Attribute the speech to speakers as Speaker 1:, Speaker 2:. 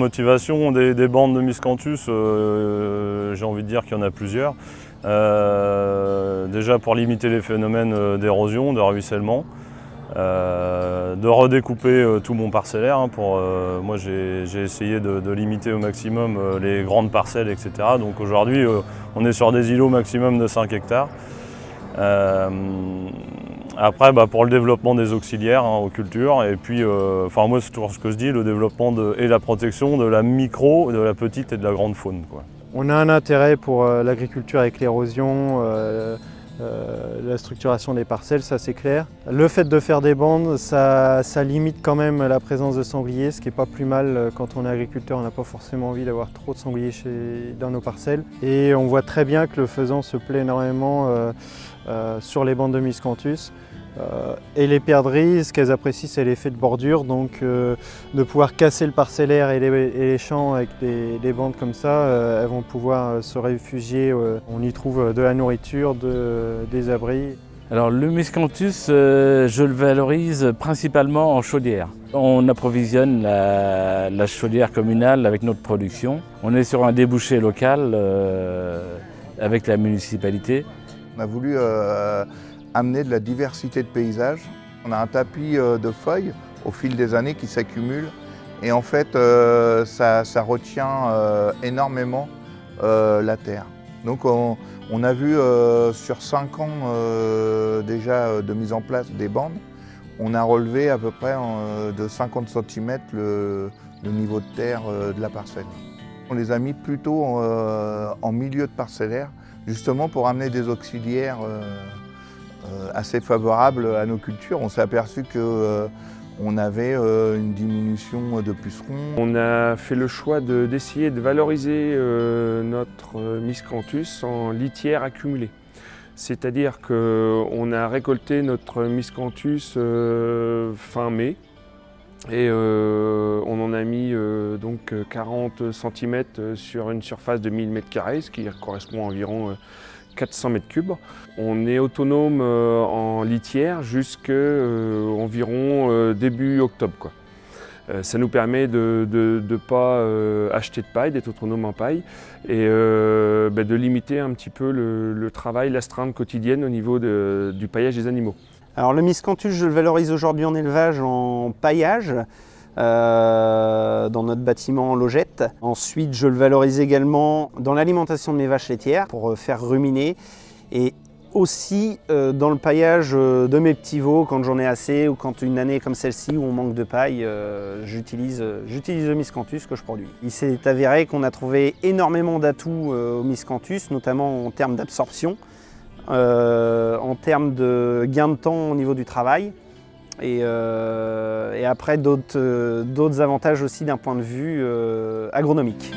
Speaker 1: motivation des bandes de Miscanthus, j'ai envie de dire qu'il y en a plusieurs. Déjà pour limiter les phénomènes d'érosion, de ruissellement, de redécouper tout mon parcellaire. Moi j'ai essayé de limiter au maximum les grandes parcelles, etc. Donc aujourd'hui on est sur des îlots maximum de 5 hectares. Après, pour le développement des auxiliaires aux cultures, et puis moi c'est toujours ce que je dis, le développement et la protection de la micro, de la petite et de la grande faune, quoi.
Speaker 2: On a un intérêt pour l'agriculture avec l'érosion, la structuration des parcelles, ça c'est clair. Le fait de faire des bandes, ça limite quand même la présence de sangliers, ce qui n'est pas plus mal quand on est agriculteur, on n'a pas forcément envie d'avoir trop de sangliers dans nos parcelles. Et on voit très bien que le faisan se plaît énormément sur les bandes de Miscanthus. Et les perdrix, ce qu'elles apprécient, c'est l'effet de bordure, donc de pouvoir casser le parcellaire et les champs avec des bandes comme ça, elles vont pouvoir se réfugier. On y trouve de la nourriture, des abris.
Speaker 3: Alors le Miscanthus, je le valorise principalement en chaudière. On approvisionne la chaudière communale avec notre production. On est sur un débouché local avec la municipalité.
Speaker 4: On a voulu amener de la diversité de paysages. On a un tapis de feuilles au fil des années qui s'accumulent et en fait ça retient énormément la terre. Donc on a vu sur 5 ans déjà de mise en place des bandes, on a relevé à peu près de 50 cm le niveau de terre de la parcelle. On les a mis plutôt en milieu de parcellaire, justement pour amener des auxiliaires assez favorables à nos cultures. On s'est aperçu qu'on avait une diminution de pucerons.
Speaker 5: On a fait le choix d'essayer de valoriser notre Miscanthus en litière accumulée. C'est-à-dire qu'on a récolté notre Miscanthus fin mai et on en a mis donc 40 cm sur une surface de 1000 m², ce qui correspond à environ 400 m3. On est autonome en litière jusqu'à environ début octobre, quoi. Ça nous permet de ne pas acheter de paille, d'être autonome en paille et de limiter un petit peu le travail, l'astreinte quotidienne au niveau du paillage des animaux.
Speaker 6: Alors le Miscanthus, je le valorise aujourd'hui en élevage, en paillage. Dans notre bâtiment en logette. Ensuite, je le valorise également dans l'alimentation de mes vaches laitières pour faire ruminer et aussi dans le paillage de mes petits veaux quand j'en ai assez ou quand une année comme celle-ci où on manque de paille, j'utilise le Miscanthus que je produis. Il s'est avéré qu'on a trouvé énormément d'atouts au Miscanthus, notamment en termes d'absorption, en termes de gain de temps au niveau du travail. Et après d'autres avantages aussi d'un point de vue agronomique.